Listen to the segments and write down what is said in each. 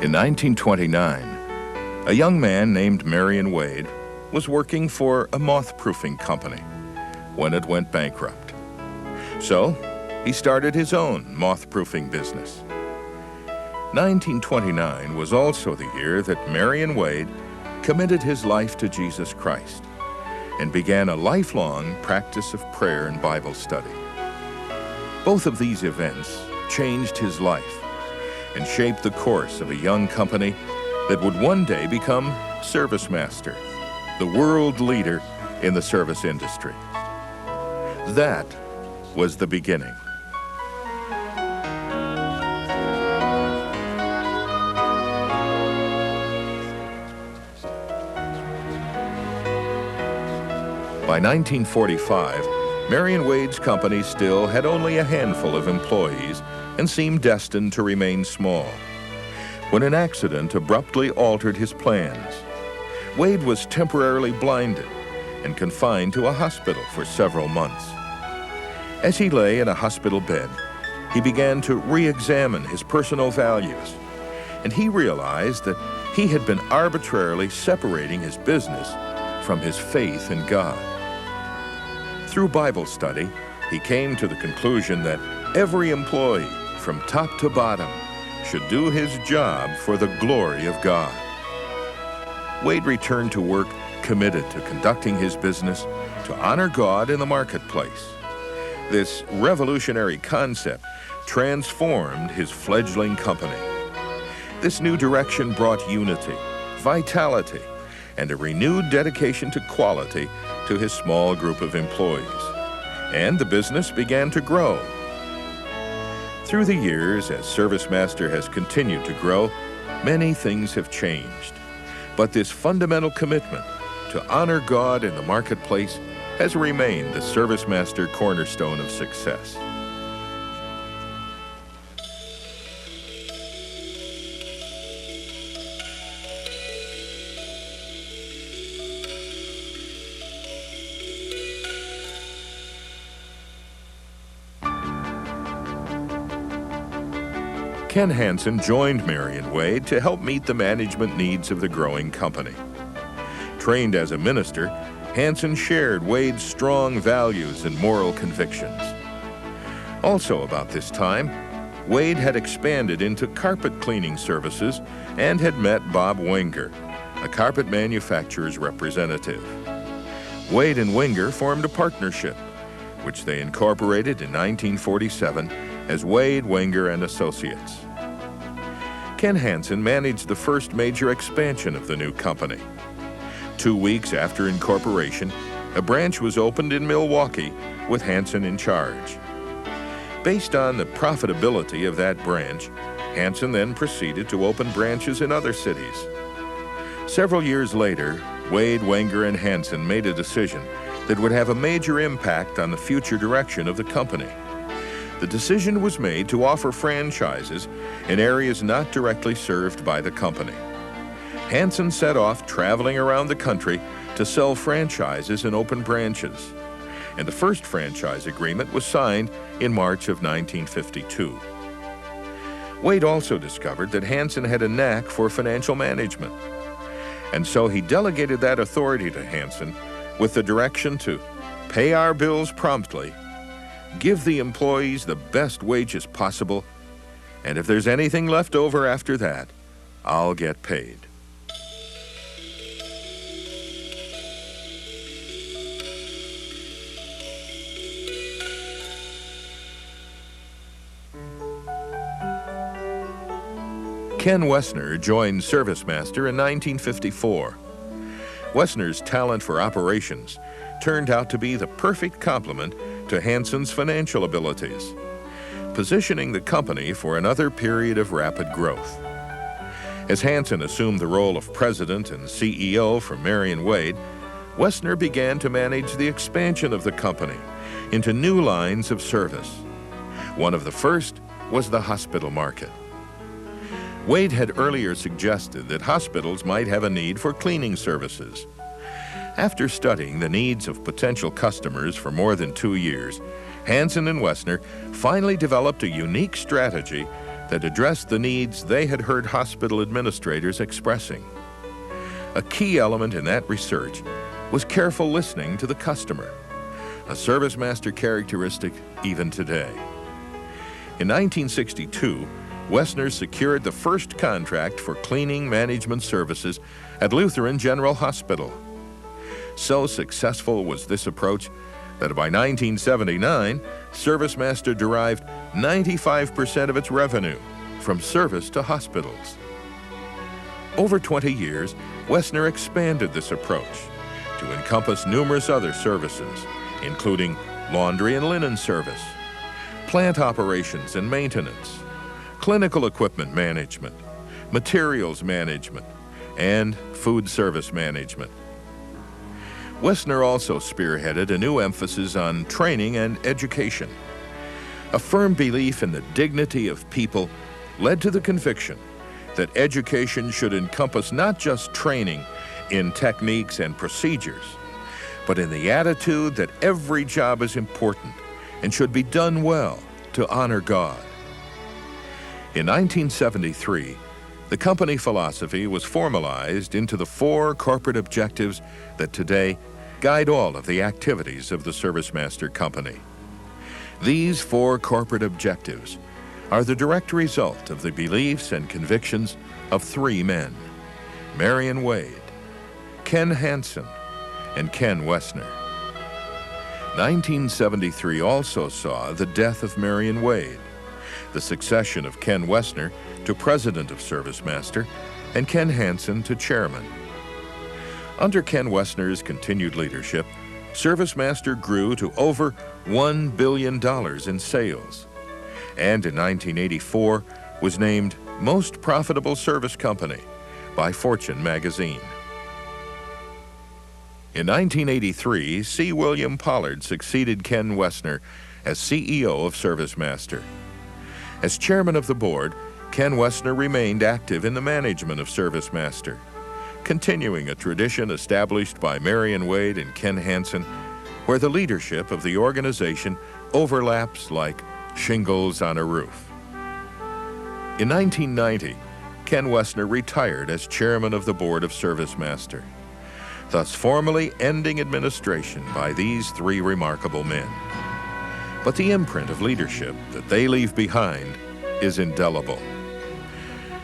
In 1929, a young man named Marion Wade was working for a moth-proofing company when it went bankrupt. So he started his own moth-proofing business. 1929 was also the year that Marion Wade committed his life to Jesus Christ and began a lifelong practice of prayer and Bible study. Both of these events changed his life and shaped the course of a young company that would one day become ServiceMaster, the world leader in the service industry. That was the beginning. By 1945, Marion Wade's company still had only a handful of employees and seemed destined to remain small, when an accident abruptly altered his plans. Wade was temporarily blinded and confined to a hospital for several months. As he lay in a hospital bed, he began to re-examine his personal values, and he realized that he had been arbitrarily separating his business from his faith in God. Through Bible study, he came to the conclusion that every employee, from top to bottom, should do his job for the glory of God. Wade returned to work committed to conducting his business to honor God in the marketplace. This revolutionary concept transformed his fledgling company. This new direction brought unity, vitality, and a renewed dedication to quality to his small group of employees. And the business began to grow. Through the years, as ServiceMaster has continued to grow, many things have changed. But this fundamental commitment to honor God in the marketplace has remained the ServiceMaster cornerstone of success. Ken Hansen joined Marion Wade to help meet the management needs of the growing company. Trained as a minister, Hansen shared Wade's strong values and moral convictions. Also about this time, Wade had expanded into carpet cleaning services and had met Bob Wenger, a carpet manufacturer's representative. Wade and Wenger formed a partnership, which they incorporated in 1947 as Wade, Wenger and Associates. Ken Hansen managed the first major expansion of the new company. 2 weeks after incorporation, a branch was opened in Milwaukee with Hansen in charge. Based on the profitability of that branch, Hansen then proceeded to open branches in other cities. Several years later, Wade, Wenger and Hansen made a decision that would have a major impact on the future direction of the company. The decision was made to offer franchises in areas not directly served by the company. Hansen set off traveling around the country to sell franchises and open branches, and the first franchise agreement was signed in March of 1952. Wade also discovered that Hansen had a knack for financial management, and so he delegated that authority to Hansen with the direction to pay our bills promptly, give the employees the best wages possible, and if there's anything left over after that, I'll get paid. Ken Wessner joined ServiceMaster in 1954. Wessner's talent for operations turned out to be the perfect complement to Hansen's financial abilities, positioning the company for another period of rapid growth. As Hansen assumed the role of president and CEO for Marion Wade, Wessner began to manage the expansion of the company into new lines of service. One of the first was the hospital market. Wade had earlier suggested that hospitals might have a need for cleaning services. After studying the needs of potential customers for more than 2 years, Hansen and Wessner finally developed a unique strategy that addressed the needs they had heard hospital administrators expressing. A key element in that research was careful listening to the customer, a ServiceMaster characteristic even today. In 1962, Wessner secured the first contract for cleaning management services at Lutheran General Hospital. So successful was this approach that by 1979, ServiceMaster derived 95% of its revenue from service to hospitals. Over 20 years, Wessner expanded this approach to encompass numerous other services, including laundry and linen service, plant operations and maintenance, clinical equipment management, materials management, and food service management. Wessner also spearheaded a new emphasis on training and education. A firm belief in the dignity of people led to the conviction that education should encompass not just training in techniques and procedures, but in the attitude that every job is important and should be done well to honor God. In 1973, the company philosophy was formalized into the 4 corporate objectives that today guide all of the activities of the ServiceMaster company. These 4 corporate objectives are the direct result of the beliefs and convictions of 3 men: Marion Wade, Ken Hansen, and Ken Wessner. 1973 also saw the death of Marion Wade, the succession of Ken Wessner to president of ServiceMaster, and Ken Hansen to chairman. Under Ken Wessner's continued leadership, ServiceMaster grew to over $1 billion in sales, and in 1984 was named Most Profitable Service Company by Fortune magazine. In 1983, C. William Pollard succeeded Ken Wessner as CEO of ServiceMaster. As chairman of the board, Ken Wessner remained active in the management of ServiceMaster, continuing a tradition established by Marion Wade and Ken Hansen, where the leadership of the organization overlaps like shingles on a roof. In 1990, Ken Wessner retired as chairman of the board of ServiceMaster, thus formally ending administration by these 3 remarkable men. But the imprint of leadership that they leave behind is indelible.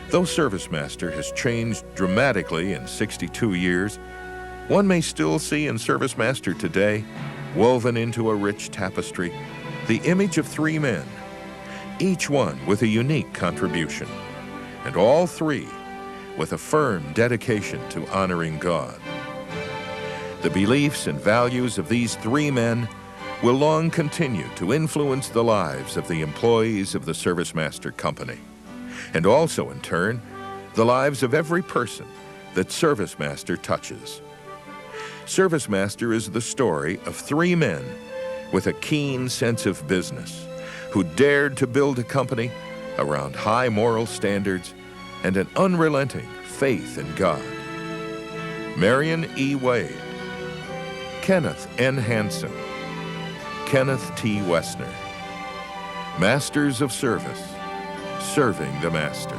Though ServiceMaster has changed dramatically in 62 years, one may still see in ServiceMaster today, woven into a rich tapestry, the image of 3 men, each one with a unique contribution, and all 3 with a firm dedication to honoring God. The beliefs and values of these 3 men will long continue to influence the lives of the employees of the ServiceMaster company, and also, in turn, the lives of every person that ServiceMaster touches. ServiceMaster is the story of 3 men with a keen sense of business who dared to build a company around high moral standards and an unrelenting faith in God. Marion E. Wade, Kenneth N. Hansen, Kenneth T. Wessner, Masters of Service, serving the Master.